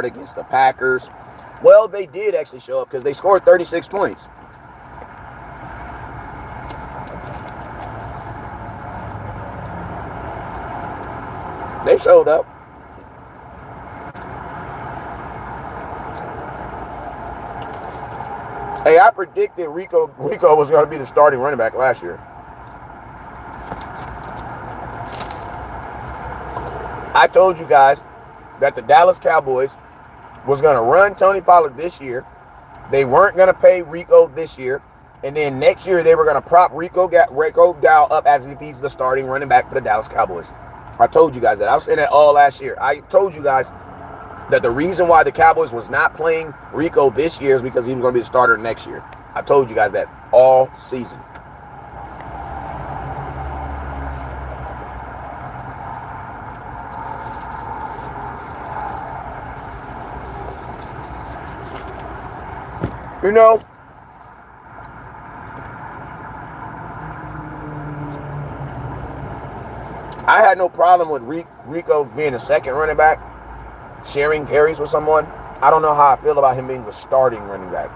against the Packers. Well, they did actually show up because they scored 36 points. They showed up. Hey, I predicted Rico was going to be the starting running back last year. I told you guys that the Dallas Cowboys was going to run Tony Pollard this year. They weren't going to pay Rico this year. And then next year, they were going to prop Rico Dowdle up as if he's the starting running back for the Dallas Cowboys. I told you guys that. I was saying that all last year. I told you guys that the reason why the Cowboys was not playing Rico this year is because he was going to be the starter next year. I told you guys that all season. You know, I had no problem with Rico being a second running back, sharing carries with someone. I don't know how I feel about him being the starting running back.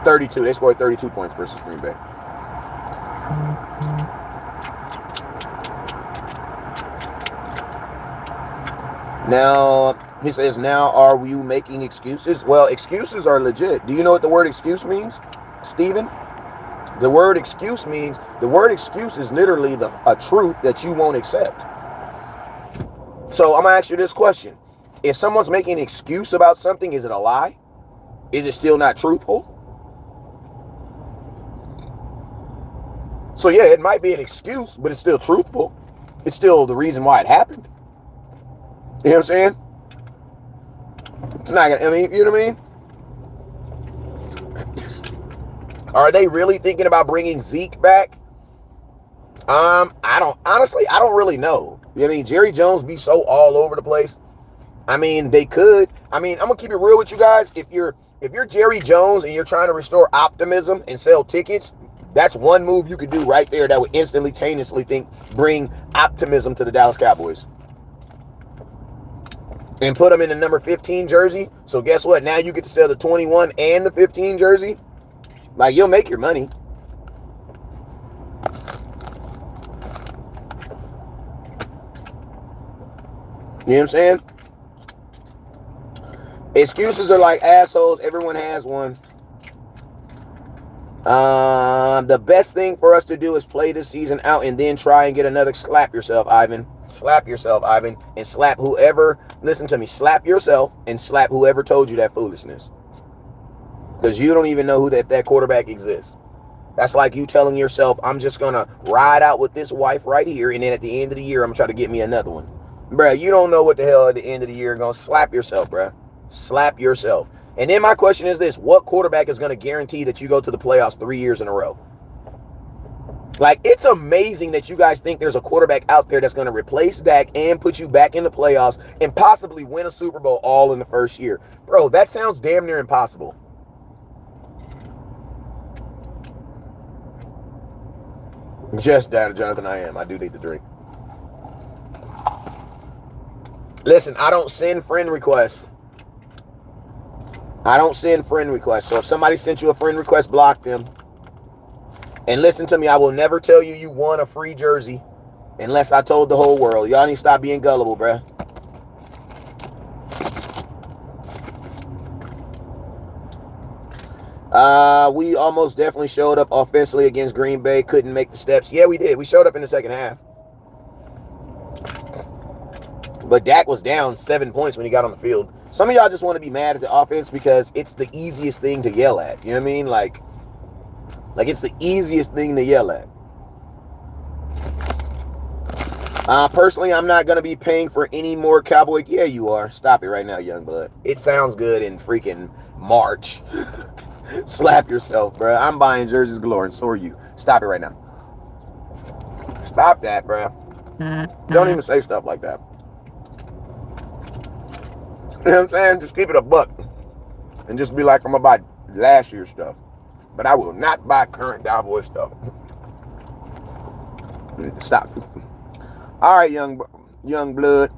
They scored 32 points versus Green Bay. Now, he says, now are you making excuses? Well, excuses are legit. Do you know what the word excuse means, Steven? The word excuse is literally a truth that you won't accept. So I'm going to ask you this question. If someone's making an excuse about something, is it a lie? Is it still not truthful? So yeah, it might be an excuse, but it's still truthful. It's still the reason why it happened. You know what I'm saying? It's not gonna, you know what I mean? Are they really thinking about bringing Zeke back? I don't really know. You know what I mean? Jerry Jones be so all over the place. I mean, they could. I mean, I'm gonna keep it real with you guys. If you're Jerry Jones and you're trying to restore optimism and sell tickets, that's one move you could do right there that would instantaneously bring optimism to the Dallas Cowboys. And put them in the number 15 jersey. So guess what? Now you get to sell the 21 and the 15 jersey. Like, you'll make your money. You know what I'm saying? Excuses are like assholes. Everyone has one. The best thing for us to do is play this season out and then try and get another. Slap yourself, Ivan. Slap yourself, Ivan. And slap whoever, listen to me, slap yourself and slap whoever told you that foolishness. Because you don't even know who that quarterback exists. That's like you telling yourself, I'm just going to ride out with this wife right here, and then at the end of the year, I'm going to try to get me another one. Bruh, you don't know what the hell at the end of the year you're going to slap yourself, bruh. Slap yourself. And then my question is this: what quarterback is going to guarantee that you go to the playoffs 3 years in a row? Like, it's amazing that you guys think there's a quarterback out there that's going to replace Dak and put you back in the playoffs and possibly win a Super Bowl all in the first year. Bro, that sounds damn near impossible. Just that, Jonathan, I am. I do need the drink. Listen, I don't send friend requests. So if somebody sent you a friend request, block them. And listen to me, I will never tell you you won a free jersey unless I told the whole world. Y'all need to stop being gullible, bruh. We almost definitely showed up offensively against Green Bay. Couldn't make the steps. Yeah, we did. We showed up in the second half. But Dak was down 7 points when he got on the field. Some of y'all just want to be mad at the offense because it's the easiest thing to yell at. You know what I mean? Like it's the easiest thing to yell at. Personally, I'm not going to be paying for any more Cowboy. Yeah, you are. Stop it right now, young blood. It sounds good in freaking March. Slap yourself, bro. I'm buying jerseys galore, and so are you. Stop it right now. Stop that, bro. Don't even say stuff like that. You know what I'm saying? Just keep it a buck. And just be like, I'm about last year's stuff. but I will not buy current Cowboy stuff. Stop. All right, young blood.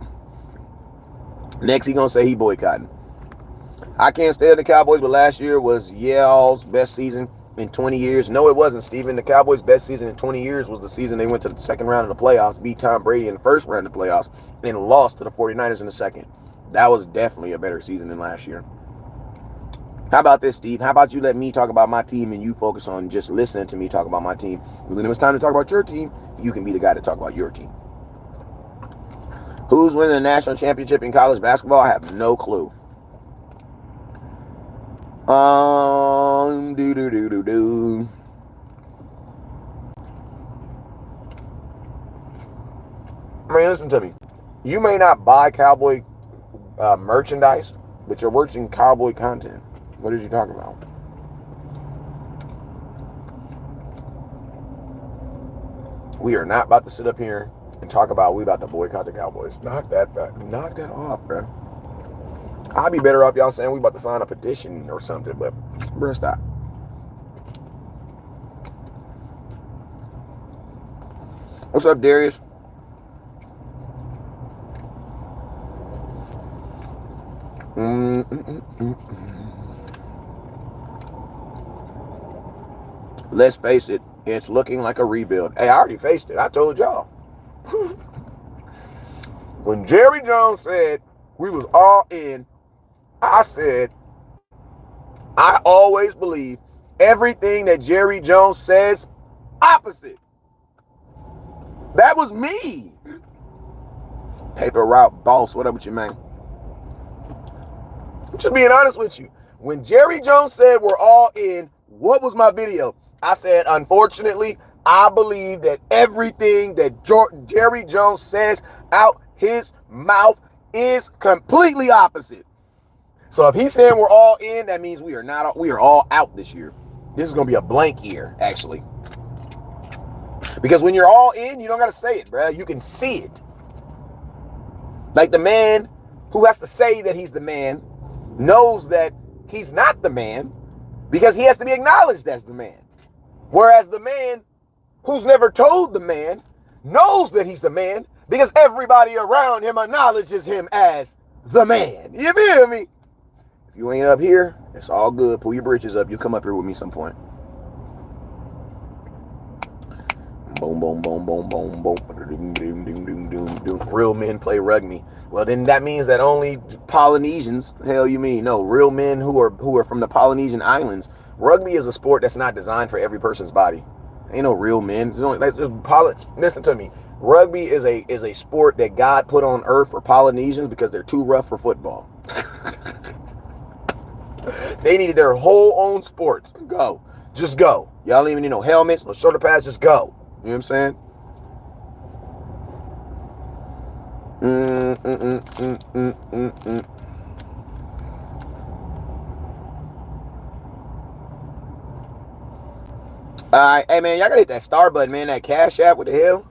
Next, he gonna say he boycotting. I can't stand the Cowboys, but last year was y'all's best season in 20 years. No, it wasn't, Steven. The Cowboys' best season in 20 years was the season they went to the second round of the playoffs, beat Tom Brady in the first round of the playoffs, and lost to the 49ers in the second. That was definitely a better season than last year. How about this, Steve? How about you let me talk about my team and you focus on just listening to me talk about my team? When it was time to talk about your team, you can be the guy to talk about your team. Who's winning the national championship in college basketball? I have no clue. Man, listen to me. You may not buy Cowboy merchandise, but you're watching Cowboy content. What is you talking about? We are not about to sit up here and talk about we about to boycott the Cowboys. Knock that off, bro. I'd be better off y'all saying we about to sign a petition or something, but bro, stop. What's up, Darius? Let's face it, it's looking like a rebuild. Hey, I already faced it. I told y'all. When Jerry Jones said we was all in, I said, I always believe everything that Jerry Jones says, opposite. That was me. Paper route boss. What up with you, man? I'm just being honest with you. When Jerry Jones said we're all in, what was my video? I said, unfortunately, I believe that everything that Jerry Jones says out his mouth is completely opposite. So if he's saying we're all in, that means we are all out this year. This is going to be a blank year, actually. Because when you're all in, you don't got to say it, bro. You can see it. Like the man who has to say that he's the man knows that he's not the man because he has to be acknowledged as the man. Whereas the man who's never told the man knows that he's the man because everybody around him acknowledges him as the man. You feel me? If you ain't up here, it's all good. Pull your britches up. You'll come up here with me some point. Boom, boom, boom, boom, boom, boom. Doom, doom, doom, doom, doom, doom. Real men play rugby. Well, then that means that only Polynesians, hell you mean? No, real men who are from the Polynesian islands. Rugby is a sport that's not designed for every person's body. Ain't no real men. It's only, listen to me. Rugby is a sport that God put on earth for Polynesians because they're too rough for football. They needed their whole own sport. Go. Just go. Y'all don't even need no helmets, no shoulder pads. Just go. You know what I'm saying? All right. Hey, man, y'all gotta hit that star button, man. That Cash App. What the hell?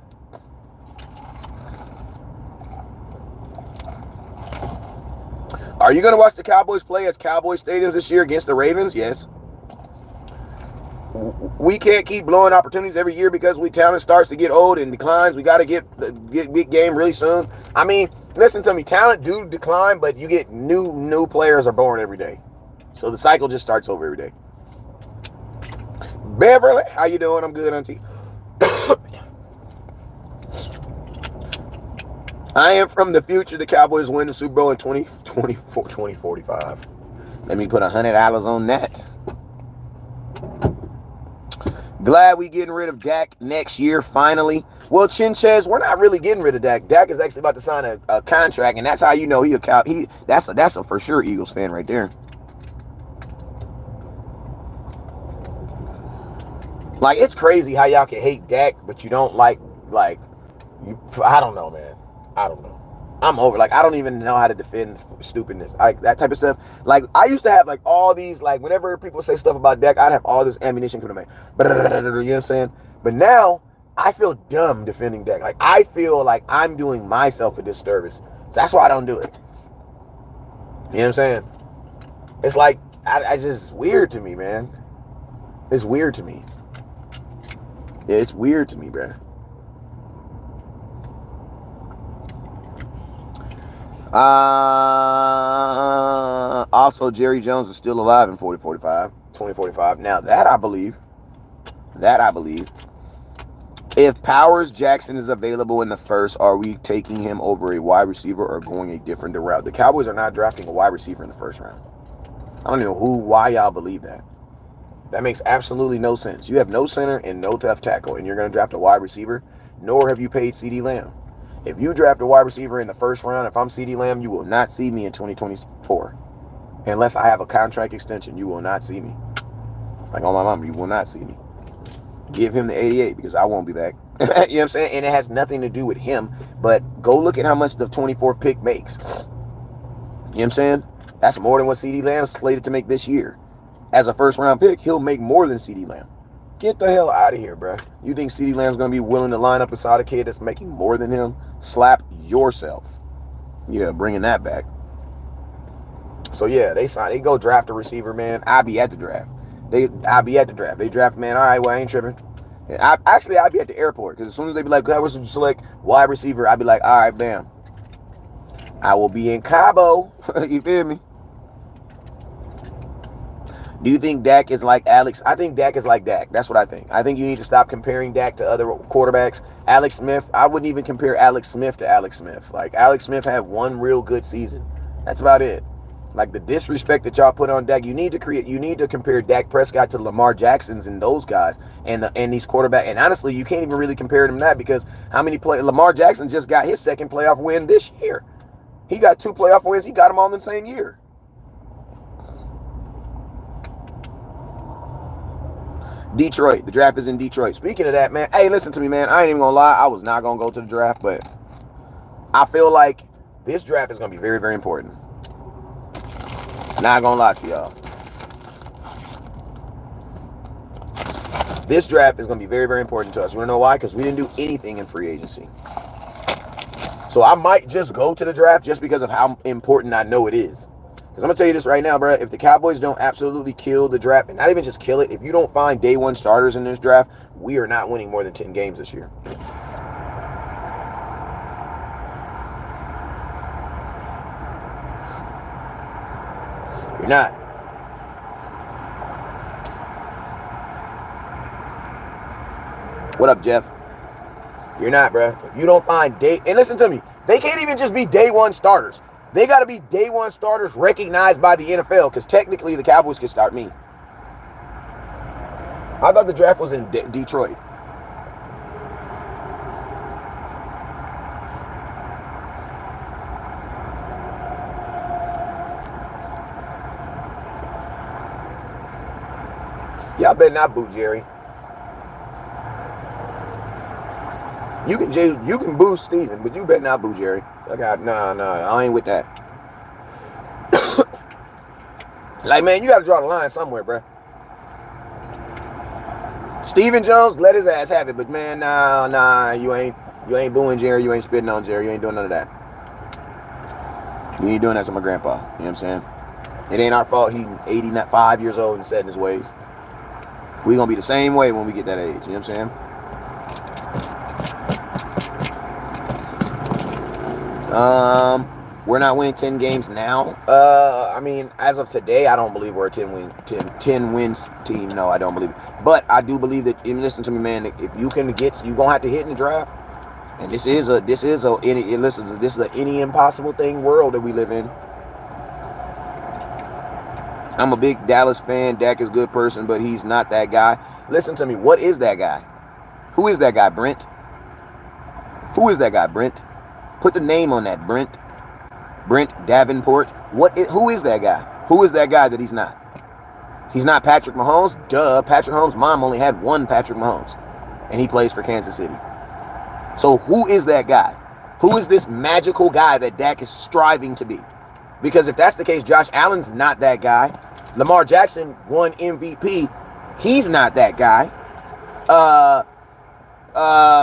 Are you going to watch the Cowboys play at Cowboys stadiums this year against the Ravens? Yes. We can't keep blowing opportunities every year because talent starts to get old and declines. We got to get big game really soon. I mean, listen to me. Talent do decline, but you get new players are born every day. So the cycle just starts over every day. Beverly, how you doing? I'm good, auntie. I am from the future. The Cowboys win the Super Bowl in 2045. Let me put $100 on that. Glad we getting rid of Dak next year, finally. Well, Chinchez, we're not really getting rid of Dak. Dak is actually about to sign a contract, and that's how you know that's a for sure Eagles fan right there. Like, it's crazy how y'all can hate Dak, but you don't I don't know, man. I don't know. I'm over. Like, I don't even know how to defend stupidness. That type of stuff. Like, I used to have, like, all these, like, whenever people say stuff about Dak, I'd have all this ammunition coming to me. You know what I'm saying? But now, I feel dumb defending Dak. Like, I feel like I'm doing myself a disservice. So that's why I don't do it. You know what I'm saying? It's like, it's just weird to me, man. It's weird to me. It's weird to me, bruh. Also, Jerry Jones is still alive in 2045. Now, that I believe. If Powers Jackson is available in the first, are we taking him over a wide receiver or going a different route? The Cowboys are not drafting a wide receiver in the first round. I don't know why y'all believe that. That makes absolutely no sense. You have no center and no tough tackle, and you're going to draft a wide receiver, nor have you paid CeeDee Lamb. If you draft a wide receiver in the first round, if I'm CeeDee Lamb, you will not see me in 2024. Unless I have a contract extension, you will not see me. Like on my mom, you will not see me. Give him the 88 because I won't be back. You know what I'm saying? And it has nothing to do with him, but go look at how much the 24th pick makes. You know what I'm saying? That's more than what CeeDee Lamb's slated to make this year. As a first-round pick, he'll make more than CeeDee Lamb. Get the hell out of here, bro. You think CeeDee Lamb's going to be willing to line up beside a kid that's making more than him? Slap yourself. Yeah, bringing that back. So, yeah, they go draft a receiver, man. I'll be at the draft. They draft, man. All right, well, I ain't tripping. I'd be at the airport because as soon as they be like, "Whoever select wide receiver," I'd be like, "All right, bam. I will be in Cabo." You feel me? Do you think Dak is like Alex? I think Dak is like Dak. That's what I think. I think you need to stop comparing Dak to other quarterbacks. Alex Smith, I wouldn't even compare Alex Smith to Alex Smith. Like, Alex Smith had one real good season. That's about it. Like, the disrespect that y'all put on Dak, you need to compare Dak Prescott to Lamar Jackson's and those guys and these quarterbacks. And honestly, you can't even really compare them to that because Lamar Jackson just got his second playoff win this year. He got 2 playoff wins. He got them all in the same year. Detroit. The draft is in Detroit. Speaking of that, man, hey, listen to me, man. I ain't even gonna lie. I was not gonna go to the draft, but I feel like this draft is gonna be very, very important. Not gonna lie to y'all. This draft is gonna be very, very important to us. You wanna know why? Because we didn't do anything in free agency. So I might just go to the draft just because of how important I know it is. Because I'm going to tell you this right now, bro. If the Cowboys don't absolutely kill the draft, and not even just kill it, if you don't find day one starters in this draft, we are not winning more than 10 games this year. You're not. What up, Jeff? You're not, bro. If you don't find and listen to me, they can't even just be day one starters. They got to be day one starters recognized by the NFL because technically the Cowboys could start me. I thought the draft was in Detroit. Y'all better not boo Jerry. You can boo Steven, but you better not boo Jerry. No, I ain't with that. Like, man, you got to draw the line somewhere, bro. Steven Jones, let his ass have it, but man, nah, you ain't booing Jerry, you ain't spitting on Jerry, you ain't doing none of that. You ain't doing that to my grandpa. You know what I'm saying? It ain't our fault he's 85 years old and set in his ways. We gonna be the same way when we get that age. You know what I'm saying? We're not winning 10 games now. I mean, as of today, I don't believe we're a 10 wins team. No, I don't believe it. But I do believe that, and listen to me, man, if you can get, you're gonna have to hit in the draft. And this is any impossible thing world that we live in. I'm a big Dallas fan. Dak is a good person, but he's not that guy. Listen to me. What is that guy? Who is that guy, Brent? Who is that guy, Brent? Put the name on that, Brent. Brent Davenport. Who is that guy? Who is that guy that he's not? He's not Patrick Mahomes. Duh. Patrick Mahomes' mom only had one Patrick Mahomes, and he plays for Kansas City. So who is that guy? Who is this magical guy that Dak is striving to be? Because if that's the case, Josh Allen's not that guy. Lamar Jackson won MVP. He's not that guy.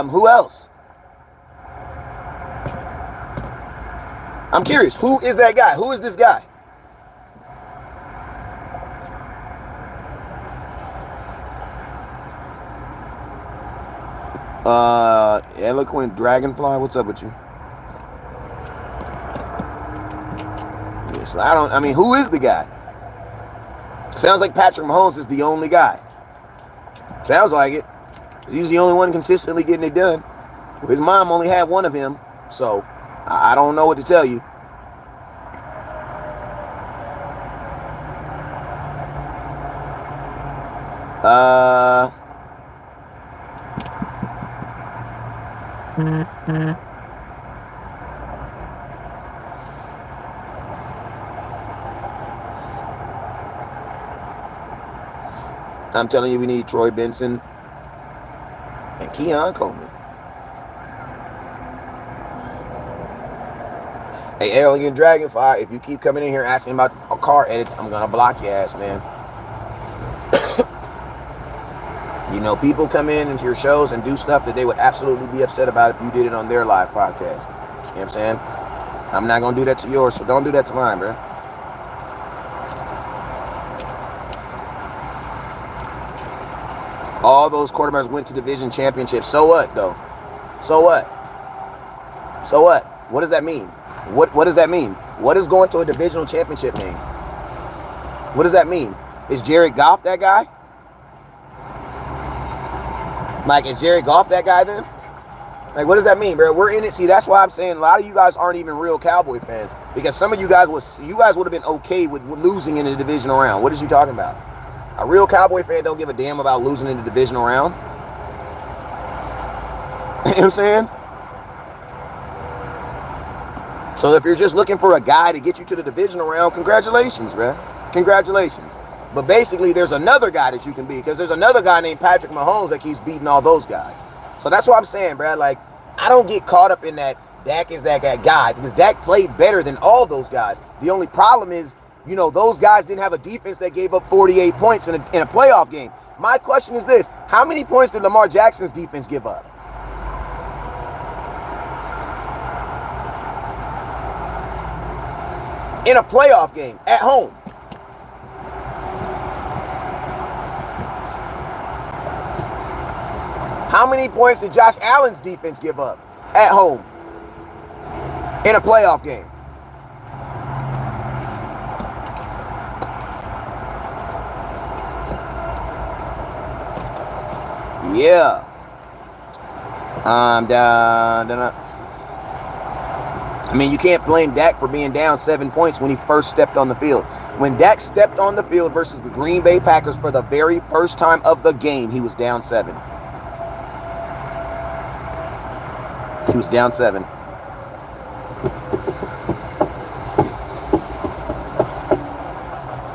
Who else? I'm curious. Who is that guy? Who is this guy? Eloquent Dragonfly, what's up with you? Yes, I mean, who is the guy? Sounds like Patrick Mahomes is the only guy. Sounds like it. He's the only one consistently getting it done. His mom only had one of him, so I don't know what to tell you. I'm telling you, we need Troy Benson and Keon Coleman. Hey, Alien Dragonfly, if you keep coming in here asking about car edits, I'm gonna block your ass, man. You know, people come in into your shows and do stuff that they would absolutely be upset about if you did it on their live podcast. You know what I'm saying? I'm not gonna do that to yours, so don't do that to mine, bro. All those quarterbacks went to division championships. So what, though? So what? So what? What does that mean? What does that mean? What does going to a divisional championship mean? What does that mean? Is Jared Goff that guy? Like, is Jared Goff that guy then? Like, what does that mean, bro? We're in it. See, that's why I'm saying a lot of you guys aren't even real Cowboy fans, because some of you guys would have been okay with losing in the divisional round. What is you talking about? A real Cowboy fan don't give a damn about losing in the divisional round. You know what I'm saying? So if you're just looking for a guy to get you to the divisional round, congratulations, bro. Congratulations. But basically, there's another guy that you can be, because there's another guy named Patrick Mahomes that keeps beating all those guys. So that's what I'm saying, bro. Like, I don't get caught up in that Dak is that guy, because Dak played better than all those guys. The only problem is, you know, those guys didn't have a defense that gave up 48 points in a playoff game. My question is this: how many points did Lamar Jackson's defense give up? In a playoff game, at home. How many points did Josh Allen's defense give up at home in a playoff game? Yeah. I mean, you can't blame Dak for being down 7 points when he first stepped on the field. When Dak stepped on the field versus the Green Bay Packers for the very first time of the game, he was down 7. He was down 7.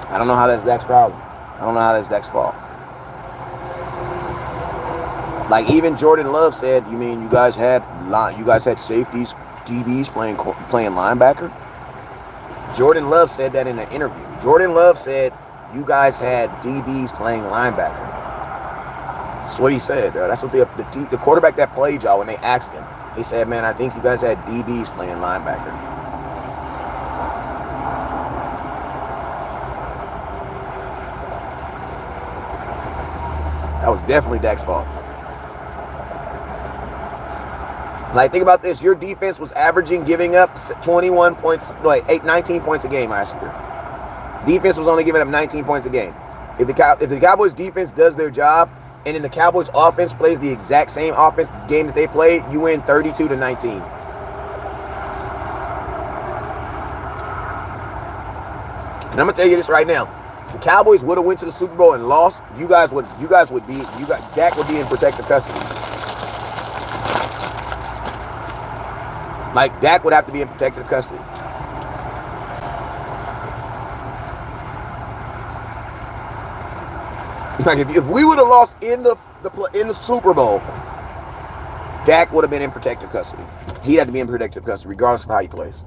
I don't know how that's Dak's problem. I don't know how that's Dak's fault. Like, even Jordan Love said, you mean you guys had safeties, DBs playing linebacker? Jordan Love said that in an interview. Jordan Love said you guys had DBs playing linebacker. That's what he said, bro. That's what the quarterback that played y'all, when they asked him, he said, man, I think you guys had DBs playing linebacker. That was definitely Dak's fault. Like, think about this. Your defense was averaging giving up 21 points, 19 points a game last year. Defense was only giving up 19 points a game. If the Cowboys defense does their job, and then the Cowboys offense plays the exact same offense game that they played, you win 32-19. And I'm gonna tell you this right now: if the Cowboys would have went to the Super Bowl and lost, Dak would be in protective custody. Like, Dak would have to be in protective custody. Like, if we would have lost in the Super Bowl, Dak would have been in protective custody. He had to be in protective custody regardless of how he plays.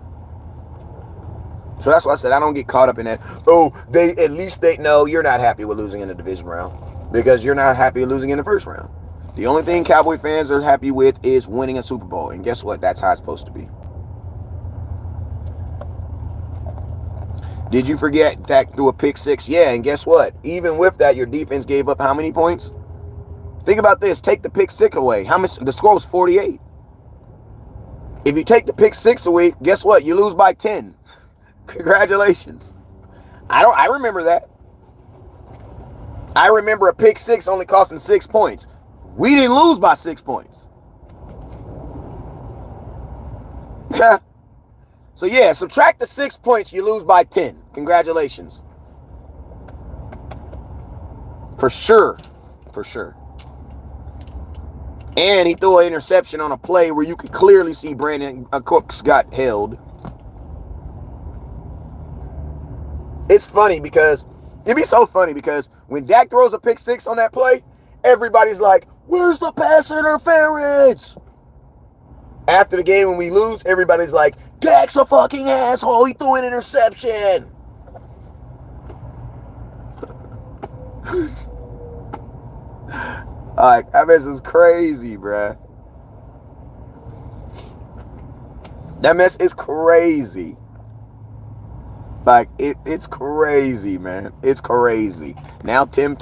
So that's why I said I don't get caught up in that. Oh, no, you're not happy with losing in the division round because you're not happy with losing in the first round. The only thing Cowboy fans are happy with is winning a Super Bowl. And guess what? That's how it's supposed to be. Did you forget Dak threw a pick 6? Yeah, and guess what? Even with that, your defense gave up how many points? Think about this. Take the pick six away. How much? The score was 48. If you take the pick six away, guess what? You lose by 10. Congratulations. I remember that. I remember a pick six only costing 6 points. We didn't lose by 6 points. So yeah, subtract the 6 points, you lose by 10. Congratulations. For sure. For sure. And he threw an interception on a play where you could clearly see Brandon Cooks got held. It's funny because, it'd be so funny because when Dak throws a pick six on that play, everybody's like, where's the pass interference? After the game when we lose, everybody's like, Dak's a fucking asshole. He threw an interception. Like, that mess is crazy, bruh. That mess is crazy. Like, it's crazy, man. It's crazy. Now, Tim,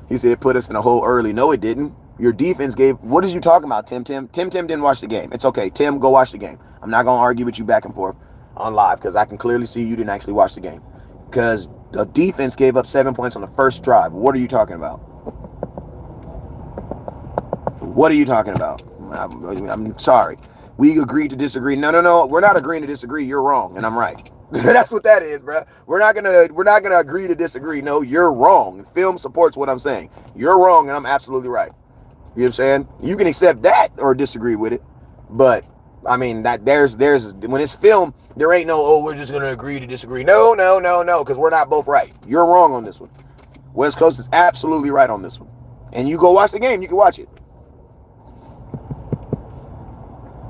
he said, put us in a hole early. No, it didn't. Your defense gave... What is you talking about, Tim? Tim didn't watch the game. It's okay. Tim, go watch the game. I'm not going to argue with you back and forth on live because I can clearly see you didn't actually watch the game. Because the defense gave up 7 points on the first drive. What are you talking about? What are you talking about? I'm sorry. We agreed to disagree. No. We're not agreeing to disagree. You're wrong, and I'm right. That's what that is, bro. We're not gonna agree to disagree. No, you're wrong. Film supports what I'm saying. You're wrong, and I'm absolutely right. You know what I'm saying? You can accept that or disagree with it, but I mean that there's when it's film, there ain't no we're just gonna agree to disagree. No, because we're not both right. You're wrong on this one. West Coast is absolutely right on this one, and you go watch the game. You can watch it.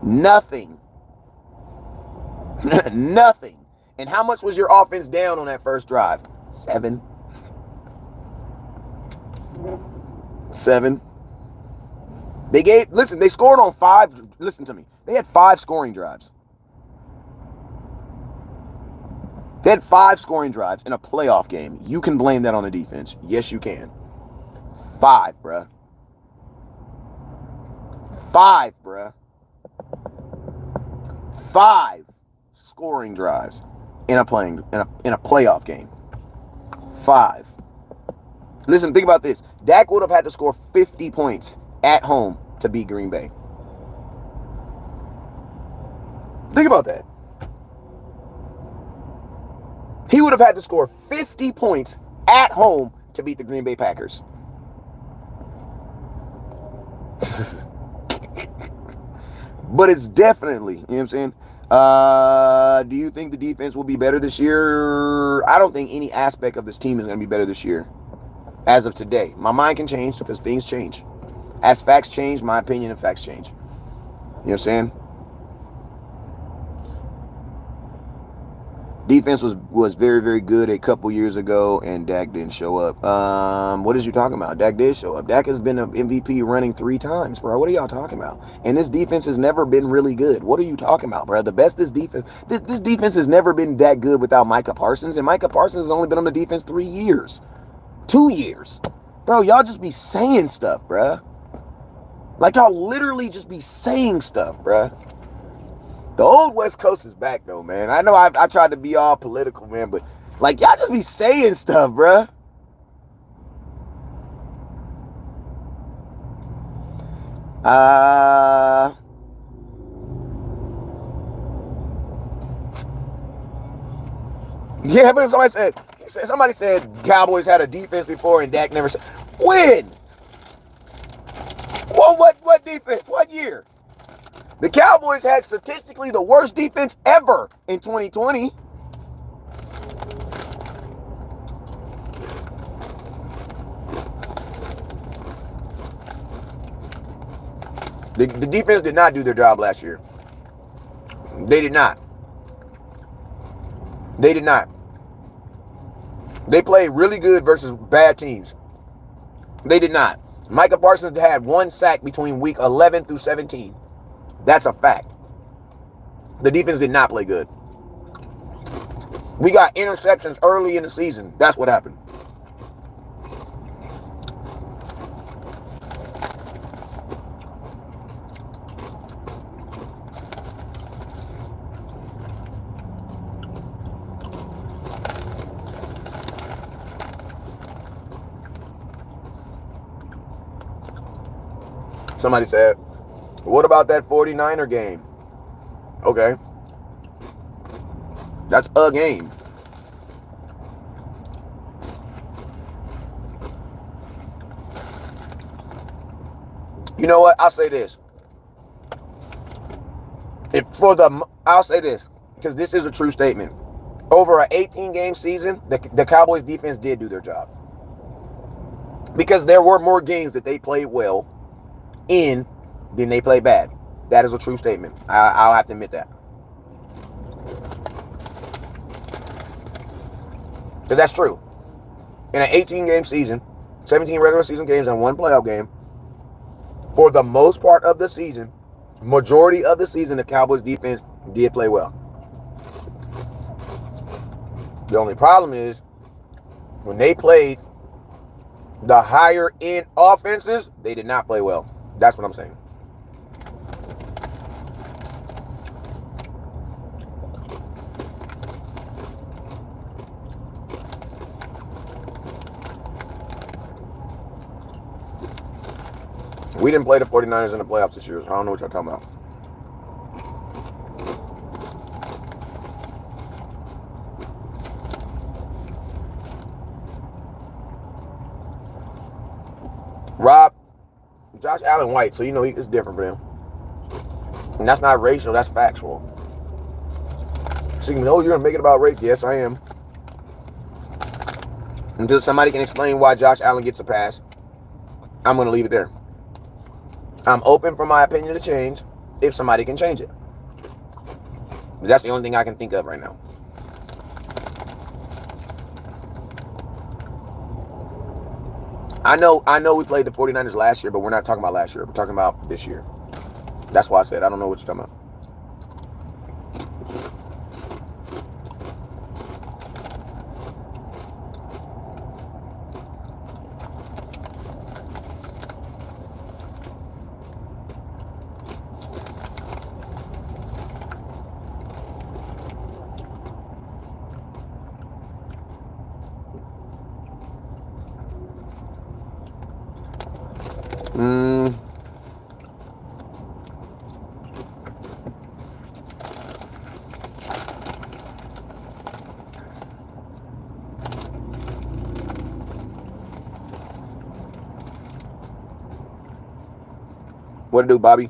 Nothing. Nothing. And how much was your offense down on that first drive? 7. They scored on 5. Listen to me. They had 5 scoring drives. They had 5 scoring drives in a playoff game. You can blame that on the defense. Yes, you can. 5, bruh. 5, bruh. 5 scoring drives in a playoff game. 5. Listen, think about this. Dak would have had to score 50 points at home to beat Green Bay. Think about that. He would have had to score 50 points at home to beat the Green Bay Packers. But it's definitely, you know what I'm saying? Do you think the defense will be better this year? I don't think any aspect of this team is going to be better this year. As of today. My mind can change because things change. As facts change, my opinion of facts change. You know what I'm saying? Defense was very, very good a couple years ago, and Dak didn't show up. What is you talking about? Dak did show up. Dak has been an MVP running 3 times, bro. What are y'all talking about? And this defense has never been really good. What are you talking about, bro? The best this defense has never been that good without Micah Parsons, and Micah Parsons has only been on the defense 3 years. 2 years. Bro, y'all just be saying stuff, bro. Like, y'all literally just be saying stuff, bro. The old West Coast is back, though, man. I know I tried to be all political, man, but, like, y'all just be saying stuff, bruh. Yeah, but somebody said Cowboys had a defense before and Dak never said. When? Well, what defense? What year? The Cowboys had statistically the worst defense ever in 2020. The defense did not do their job last year. They did not. They did not. They played really good versus bad teams. They did not. Micah Parsons had 1 sack between week 11 through 17. That's a fact. The defense did not play good. We got interceptions early in the season. That's what happened. Somebody said, what about that 49er game? Okay. That's a game. You know what? I'll say this. I'll say this, because this is a true statement. Over an 18-game season, the Cowboys defense did do their job. Because there were more games that they played well in than they played bad. That is a true statement. I'll have to admit that. Because that's true. In an 18-game season, 17 regular season games and 1 playoff game, for the most part of the season, majority of the season, the Cowboys defense did play well. The only problem is when they played the higher end offenses, they did not play well. That's what I'm saying. We didn't play the 49ers in the playoffs this year, so I don't know what y'all talking about. Rob, Josh Allen white, so you know it's different for him. And that's not racial, that's factual. So you can, oh, you're going to make it about race? Yes, I am. Until somebody can explain why Josh Allen gets a pass, I'm going to leave it there. I'm open for my opinion to change if somebody can change it. But that's the only thing I can think of right now. I know we played the 49ers last year, but we're not talking about last year. We're talking about this year. That's why I said I don't know what you're talking about. What to do, Bobby?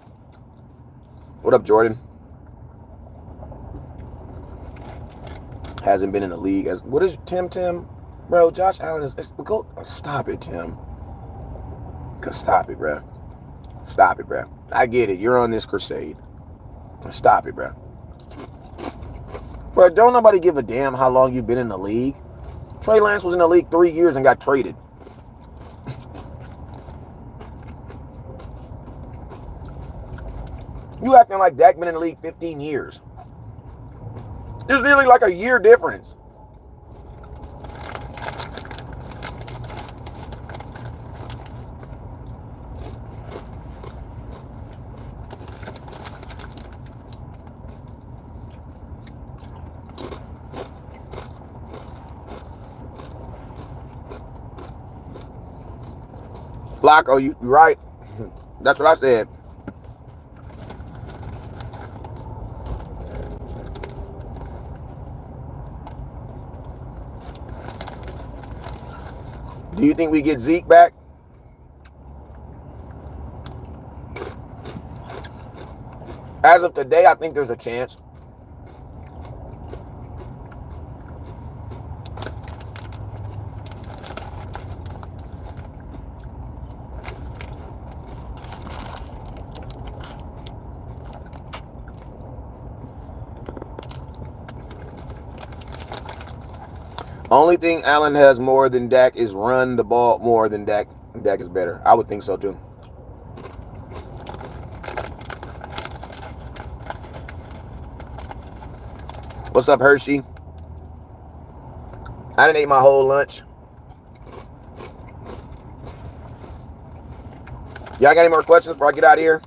What up, Jordan? Hasn't been in the league as what is Tim? Bro, Josh Allen is go stop it, Tim. Stop it, bro. Stop it, bro. I get it. You're on this crusade. Stop it, bro. Bro, don't nobody give a damn how long you've been in the league. Trey Lance was in the league 3 years and got traded. You acting like Dak been in the league 15 years. There's nearly like a year difference. Flacco, you right. That's what I said. Do you think we get Zeke back? As of today, I think there's a chance. Only thing Allen has more than Dak is run the ball more than Dak. Dak is better. I would think so too. What's up, Hershey? I didn't eat my whole lunch. Y'all got any more questions before I get out of here?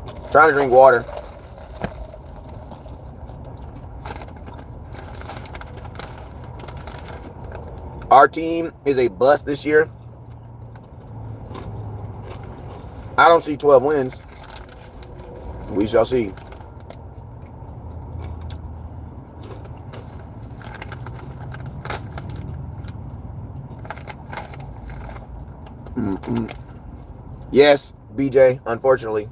I'm trying to drink water. Our team is a bust this year. I don't see 12 wins. We shall see. Yes, BJ, unfortunately.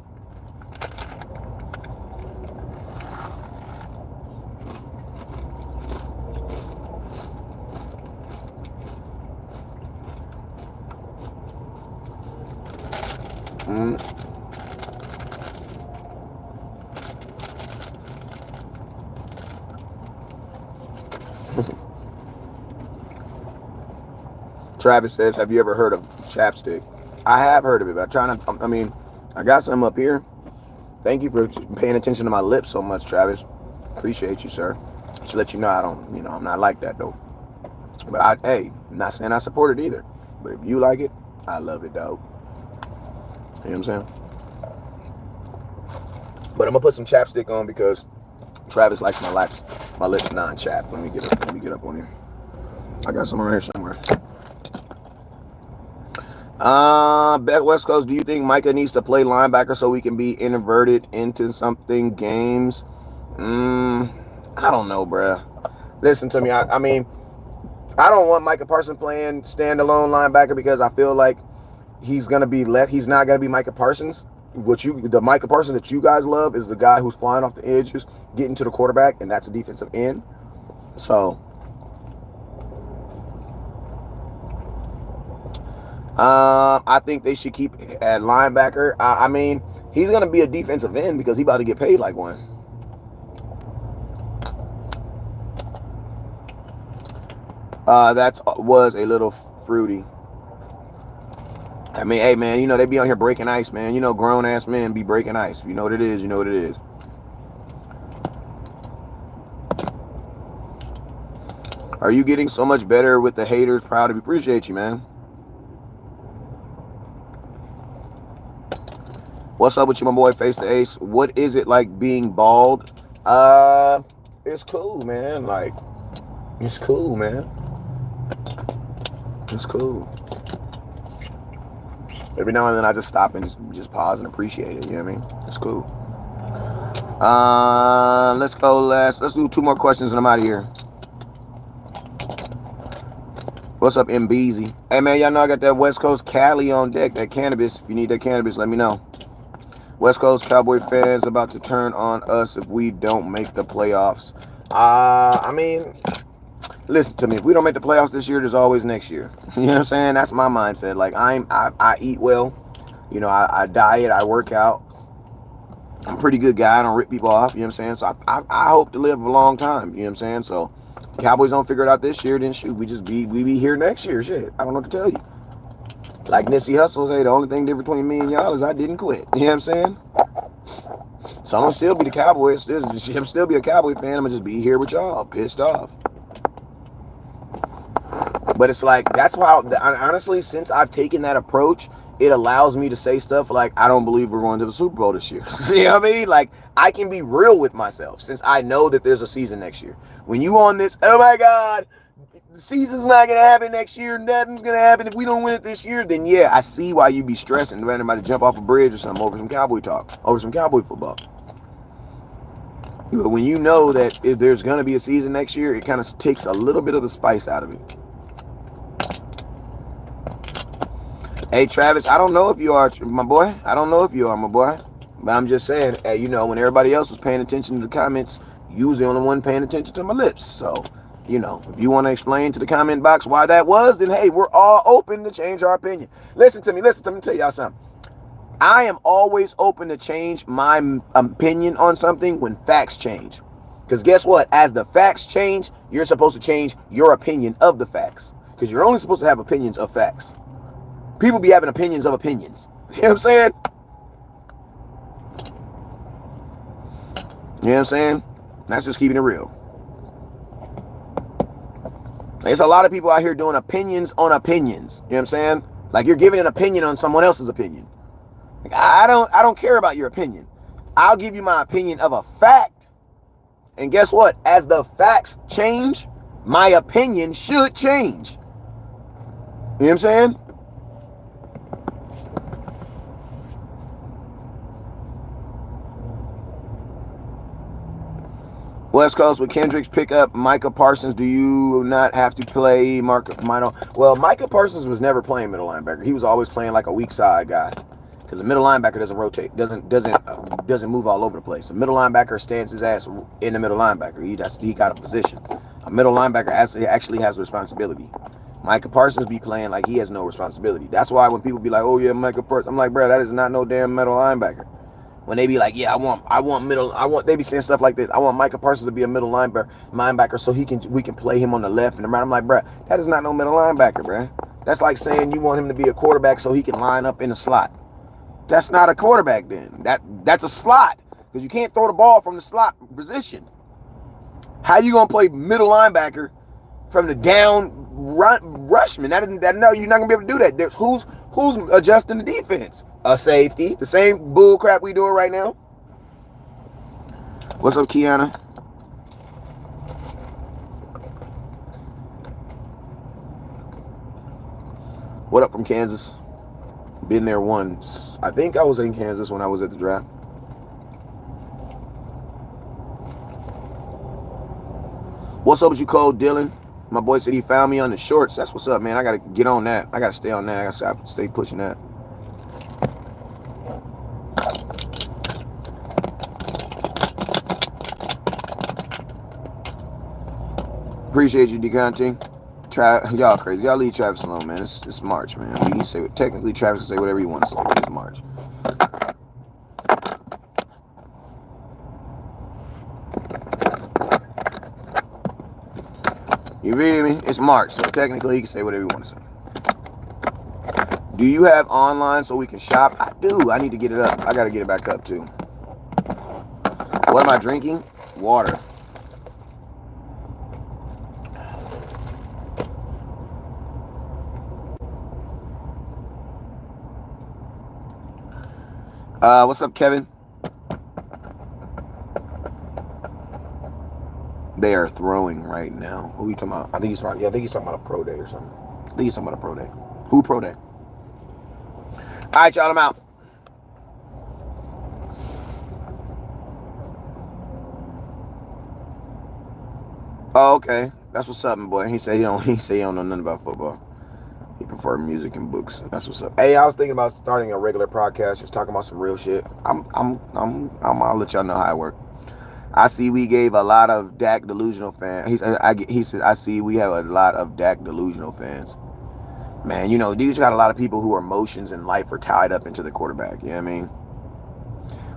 Travis says, have you ever heard of chapstick? I have heard of it, but I'm trying to, I mean, I got some up here. Thank you for paying attention to my lips so much, Travis. Appreciate you, sir. To let you know, I don't, I'm not like that, though. But hey, I'm not saying I support it either. But if you like it, I love it, dog. You know what I'm saying? But I'm gonna put some chapstick on because Travis likes my lips non-chapped. Let me get up on here. I got some right here somewhere. Bet West Coast, do you think Micah needs to play linebacker so we can be inverted into something games? I don't know, bruh. Listen to me. I mean, I don't want Micah Parsons playing standalone linebacker because I feel like he's gonna be left. He's not gonna be Micah Parsons. The Micah Parsons that you guys love is the guy who's flying off the edges, getting to the quarterback, and that's a defensive end. So, I think they should keep at linebacker. I mean, he's gonna be a defensive end because he's about to get paid like one. That was a little fruity. I mean, hey, man, they be on here breaking ice, man. Grown-ass men be breaking ice. If you know what it is, you know what it is. Are you getting so much better with the haters? Proud of you. Appreciate you, man. What's up with you, my boy, Face the Ace? What is it like being bald? It's cool, man. Like, it's cool, man. It's cool. Every now and then I just stop and just pause and appreciate it. You know what I mean? It's cool. Let's go. Let's do 2 more questions and I'm out of here. What's up, MBZ? Hey, man, y'all know I got that West Coast Cali on deck. That cannabis. If you need that cannabis, let me know. West Coast Cowboy fans about to turn on us if we don't make the playoffs. I mean, listen to me. If we don't make the playoffs this year, there's always next year. You know what I'm saying? That's my mindset. Like, I eat well. I diet. I work out. I'm a pretty good guy. I don't rip people off. You know what I'm saying? So I hope to live a long time. You know what I'm saying? So Cowboys don't figure it out this year, then shoot, we be here next year. Shit, I don't know what to tell you. Like Nipsey Hussle say, the only thing different between me and y'all is I didn't quit. You know what I'm saying? So I'm gonna still be the Cowboys. I'm still be a Cowboy fan. I'm gonna just be here with y'all, pissed off. But it's like, that's why, honestly, since I've taken that approach, it allows me to say stuff like, I don't believe we're going to the Super Bowl this year. You know what I mean? Like, I can be real with myself since I know that there's a season next year. When you on this, oh my God, the season's not going to happen next year, nothing's going to happen if we don't win it this year, then yeah, I see why you be stressing, trying to jump off a bridge or something over some Cowboy talk, over some Cowboy football. But when you know that if there's going to be a season next year, it kind of takes a little bit of the spice out of it. Hey, Travis, I don't know if you are, my boy. I don't know if you are, my boy. But I'm just saying, hey, when everybody else was paying attention to the comments, you was the only one paying attention to my lips. So, if you want to explain to the comment box why that was, then hey, we're all open to change our opinion. Listen to me, let me tell y'all something. I am always open to change my opinion on something when facts change. Because guess what? As the facts change, you're supposed to change your opinion of the facts. Because you're only supposed to have opinions of facts. People be having opinions of opinions. You know what I'm saying? You know what I'm saying? That's just keeping it real. There's a lot of people out here doing opinions on opinions. You know what I'm saying? Like, you're giving an opinion on someone else's opinion. Like, I don't care about your opinion. I'll give you my opinion of a fact. And guess what? As the facts change, my opinion should change. You know what I'm saying? West Coast, with Kendricks pick up Micah Parsons, do you not have to play Mino? Well, Micah Parsons was never playing middle linebacker. He was always playing like a weak side guy. Because the middle linebacker doesn't rotate, doesn't move all over the place. A middle linebacker stands his ass in the middle linebacker. He got a position. A middle linebacker actually has a responsibility. Micah Parsons be playing like he has no responsibility. That's why when people be like, "Oh yeah, Micah Parsons," I'm like, bro, that is not no damn middle linebacker. When they be like, "Yeah, they be saying stuff like this. I want Micah Parsons to be a middle linebacker, so we can play him on the left and the right." I'm like, bro, that is not no middle linebacker, bro. That's like saying you want him to be a quarterback so he can line up in the slot. That's not a quarterback then. That's a slot, because you can't throw the ball from the slot position. How you gonna play middle linebacker from the down rushman? No, you're not gonna be able to do that. Who's adjusting the defense? A safety. The same bull crap we doing right now. What's up, Kiana? What up from Kansas? Been there once. I think I was in Kansas when I was at the draft. What's up with you, Cole Dylan? My boy said he found me on the shorts. That's what's up, man. I got to get on that. I got to stay on that. I got to stay pushing that. Appreciate you, DeConte. Y'all crazy. Y'all leave Travis alone, man. It's March, man. We can say, technically, Travis can say whatever he wants to say. It's March. You feel me? It's March, so technically he can say whatever he wants to say. Do you have online so we can shop? I do. I need to get it up. I got to get it back up, too. What am I drinking? Water. What's up, Kevin? They are throwing right now. Who are you talking about? I think he's talking about a pro day or something. I think he's talking about a pro day. Who pro day? All right, y'all, I'm out. Oh, okay. That's what's up, my boy. He said he don't know nothing about football. He prefer music and books. That's what's up. Hey, I was thinking about starting a regular podcast, just talking about some real shit. I'll let y'all know how it works. I see we gave a lot of Dak delusional fans. He said I see we have a lot of Dak delusional fans. Man, you know, these got a lot of people whose emotions in life are tied up into the quarterback. You know what I mean?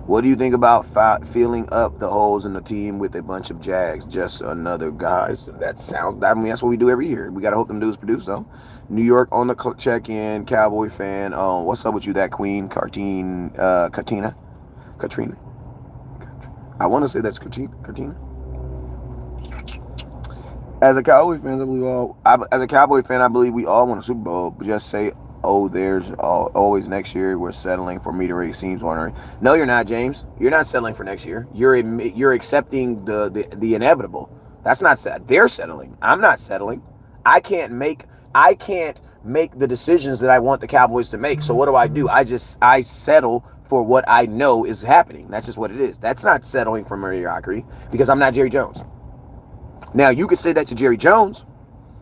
What do you think about filling up the holes in the team with a bunch of Jags? Just another guys. That's what we do every year. We got to hope them dudes produce, though. New York on the check-in, Cowboy fan. What's up with you, that queen, Katrina? I want to say that's Katrina. As a Cowboy fan, I believe we all want a Super Bowl. But just say, there's always next year. We're settling for meteoric seems wondering. No, you're not, James. You're not settling for next year. You're accepting the inevitable. That's not sad. They're settling. I'm not settling. I can't make the decisions that I want the Cowboys to make. So what do? I settle for what I know is happening. That's just what it is. That's not settling for mediocrity, because I'm not Jerry Jones. Now, you could say that to Jerry Jones,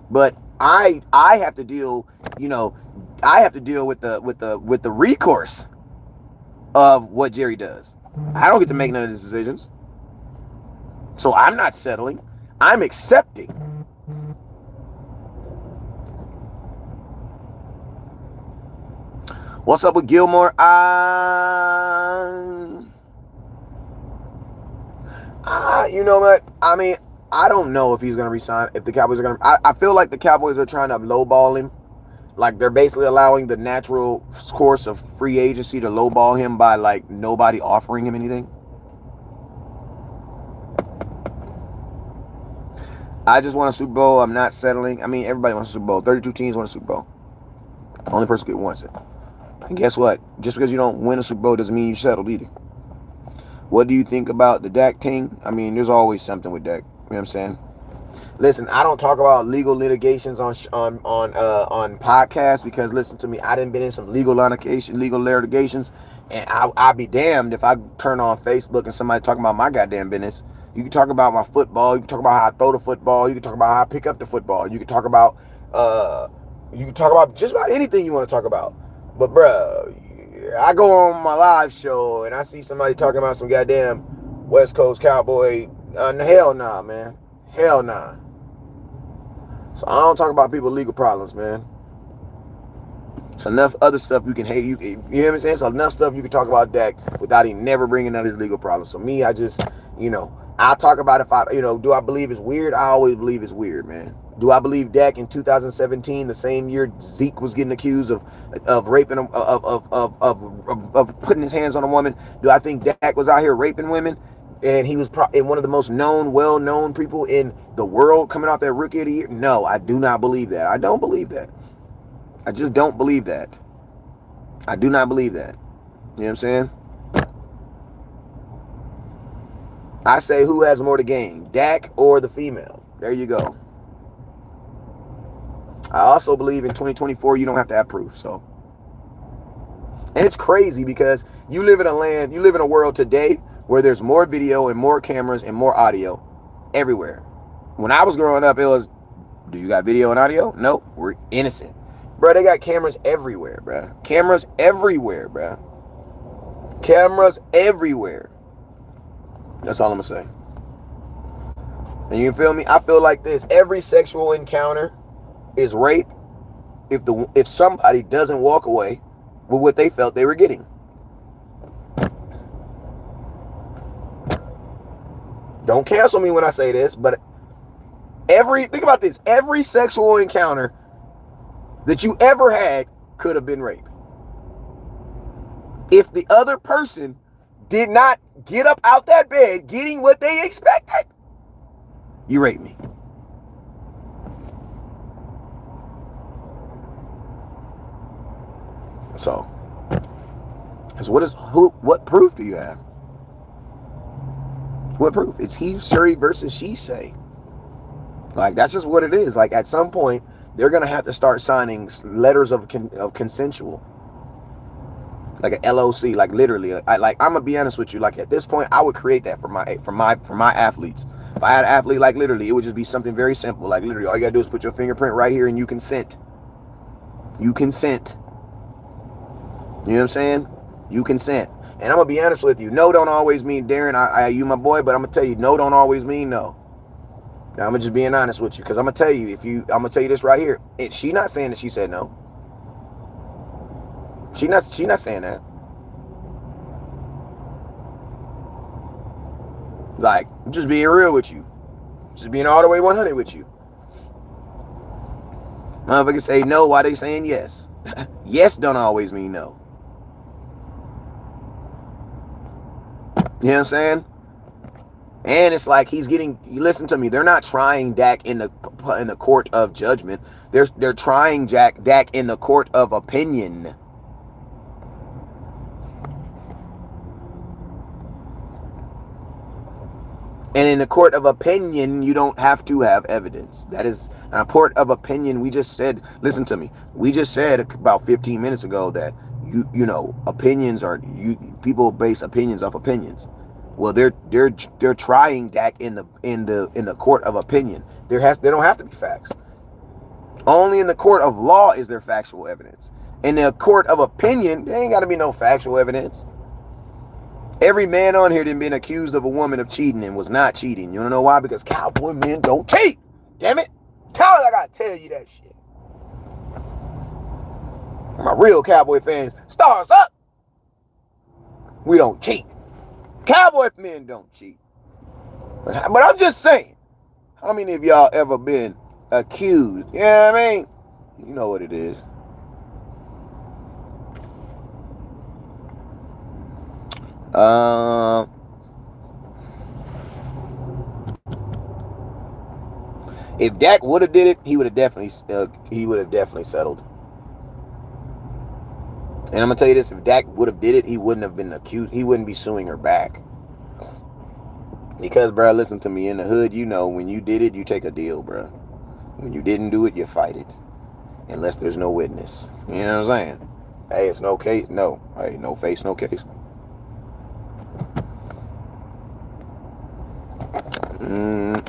but I have to deal, with the recourse of what Jerry does. I don't get to make none of these decisions. So I'm not settling. I'm accepting. What's up with Gilmore? You know what? I mean, I don't know if he's going to resign, if the Cowboys are going to. I feel like the Cowboys are trying to lowball him. Like, they're basically allowing the natural course of free agency to lowball him by, like, nobody offering him anything. I just want a Super Bowl. I'm not settling. I mean, everybody wants a Super Bowl. 32 teams want a Super Bowl. Only person who wants it. And guess what? Just because you don't win a Super Bowl doesn't mean you settled either. What do you think about the Dak thing? I mean, there's always something with Dak. You know what I'm saying? Listen, I don't talk about legal litigations on podcasts, because listen to me, I done been in some legal litigations, and I'll be damned if I turn on Facebook and somebody talking about my goddamn business. You can talk about my football. You can talk about how I throw the football. You can talk about how I pick up the football. You can talk about just about anything you want to talk about. But bruh, I go on my live show and I see somebody talking about some goddamn West Coast Cowboy. Hell nah, man. Hell nah. So I don't talk about people's legal problems, man. It's enough other stuff you can hate. You know what I'm saying? It's enough stuff you can talk about Dak without him never bringing up his legal problems. So me, I just, I'll talk about if I, do I believe it's weird? I always believe it's weird, man. Do I believe Dak in 2017, the same year Zeke was getting accused of raping him, of putting his hands on a woman? Do I think Dak was out here raping women? And he was one of the most known, well-known people in the world coming out that Rookie of the Year? No, I do not believe that. I don't believe that. I just don't believe that. I do not believe that. You know what I'm saying? I say, who has more to gain, Dak or the female? There you go. I also believe in 2024 you don't have to have proof. So, and it's crazy because you live in a world today where there's more video and more cameras and more audio everywhere. When I was growing up, it was, do you got video and audio? Nope, we're innocent. Bro, they got cameras everywhere, bro. Cameras everywhere, bro. Cameras everywhere. That's all I'm gonna say. And you feel me? I feel like this. Every sexual encounter is rape if somebody doesn't walk away with what they felt they were getting. Don't cancel me when I say this, but think about this. Every sexual encounter that you ever had could have been rape. If the other person did not get up out that bed getting what they expected, you raped me. So, because what proof do you have? What proof? It's he say versus she say. Like, that's just what it is. Like, at some point, they're going to have to start signing letters of consensual. Like an LOC, like literally. I'm going to be honest with you. Like, at this point, I would create that for my athletes. If I had an athlete, like literally, it would just be something very simple. Like literally, all you got to do is put your fingerprint right here and you consent. You consent. You know what I'm saying? You consent. And I'm going to be honest with you. No don't always mean Darren, you my boy, but I'm going to tell you, no don't always mean no. Now, I'm just being honest with you, because I'm going to tell you, I'm going to tell you this right here. She not saying that she said no. She not saying that. Like, just being real with you. Just being all the way 100 with you. Motherfuckers say no while they saying yes. Yes don't always mean no. You know what I'm saying? And it's like listen to me, they're not trying Dak in the court of judgment. They're trying Dak in the court of opinion. And in the court of opinion, you don't have to have evidence. That is a court of opinion. We just said, listen to me. We just said about 15 minutes ago that opinions are people base opinions off opinions. Well, they're trying Dak in the court of opinion. They don't have to be facts. Only in the court of law is there factual evidence. In the court of opinion, there ain't got to be no factual evidence. Every man on here done been accused of a woman of cheating and was not cheating. You wanna know why? Because cowboy men don't cheat. Damn it. I gotta tell you that shit. My real cowboy fans, stars up. We don't cheat. Cowboy men don't cheat. But I'm just saying, how many of y'all ever been accused? You know what I mean? You know what it is. If Dak would have did it, he would have definitely settled. And I'm gonna tell you this: if Dak would have did it, he wouldn't have been accused. He wouldn't be suing her back. Because, bro, listen to me. In the hood, when you did it, you take a deal, bro. When you didn't do it, you fight it, unless there's no witness. You know what I'm saying? Hey, it's no case. No, hey, no face, no case.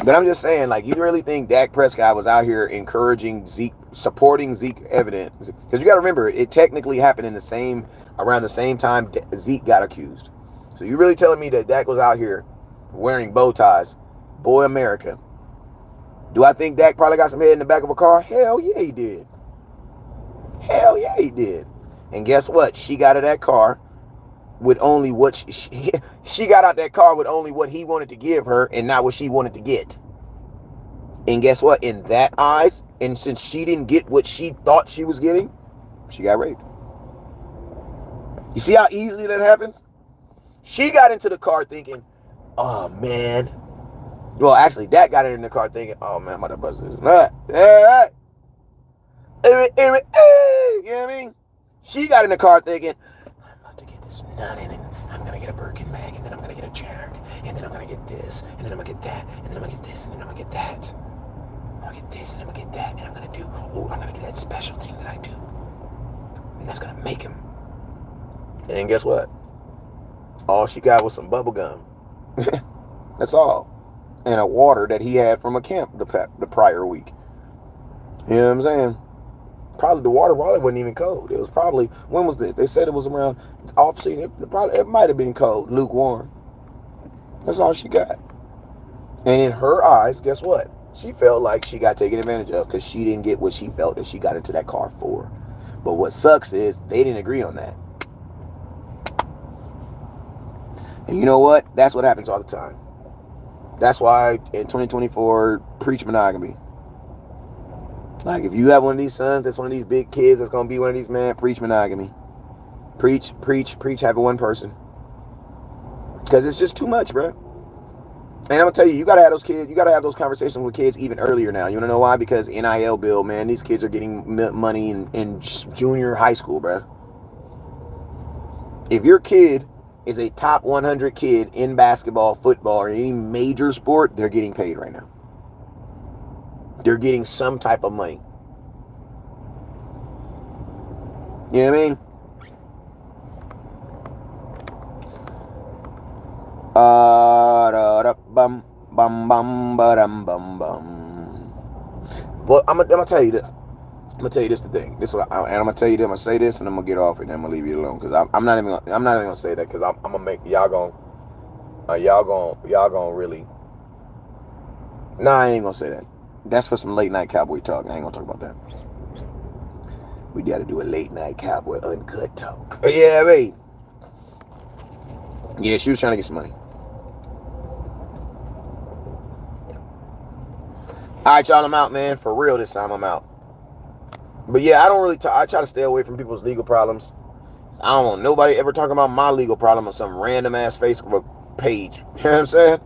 But I'm just saying, like, you really think Dak Prescott was out here encouraging Zeke, supporting Zeke evidence? Because you got to remember, it technically happened around the same time Zeke got accused. So you really telling me that Dak was out here wearing bow ties? Boy, America. Do I think Dak probably got some head in the back of a car? Hell yeah, he did. Hell yeah, he did. And guess what? She got out of that car with only what she got out that car with only what he wanted to give her and not what she wanted to get. And guess what? In that eyes, and since she didn't get what she thought she was getting, she got raped. You see how easily that happens? She got into the car thinking, oh man. Well, actually, Dak got in the car thinking, oh man, I'm about to bust this. You know what I mean? She got in the car thinking, I'm about to get this nut in, and I'm going to get a Birkin bag, and then I'm going to get a Jag, and then I'm going to get this, and then I'm going to get that, and then I'm going to get this, and then I'm going to get that. I'm going to get this, and I'm going to get that, and I'm going to do that special thing that I do. And that's going to make him. And then guess what? All she got was some bubble gum. That's all. And a water that he had from a camp the prior week. You know what I'm saying? Probably the water probably wasn't even cold. It was probably, when was this? They said it was around off season. It might have been cold, lukewarm. That's all she got. And in her eyes, guess what? She felt like she got taken advantage of because she didn't get what she felt that she got into that car for. But what sucks is they didn't agree on that. And you know what? That's what happens all the time. That's why in 2024, preach monogamy. Like, if you have one of these sons that's one of these big kids that's going to be one of these, man, preach monogamy. Preach having one person. Because it's just too much, bro. And I'm going to tell you, you got to have those kids, you got to have those conversations with kids even earlier now. You want to know why? Because NIL bill, man, these kids are getting money in junior high school, bro. If your kid is a top 100 kid in basketball, football, or any major sport, they're getting paid right now. They're getting some type of money. You know what I mean? Well, I'm gonna tell you this. I'm gonna tell you this the thing. This what and I'm gonna tell you this. I'm gonna say this, and I'm gonna get off it, and I'm gonna leave you alone because I'm not even gonna say that because I'm gonna make y'all gonna really. Nah, I ain't gonna say that. That's for some late night cowboy talk. I ain't gonna talk about that. We gotta do a late night cowboy uncut talk. Yeah, babe. Yeah, she was trying to get some money. All right, y'all, I'm out, man. For real this time, I'm out. But yeah, I don't really I try to stay away from people's legal problems. I don't want nobody ever talking about my legal problem on some random ass Facebook page. You know what I'm saying?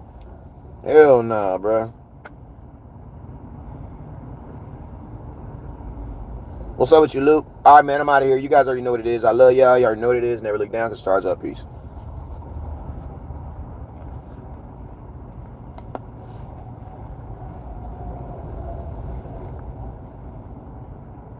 Hell nah, bro. What's up with you, Luke? All right, man, I'm out of here. You guys already know what it is. I love y'all. You already know what it is. Never look down because stars up. Peace.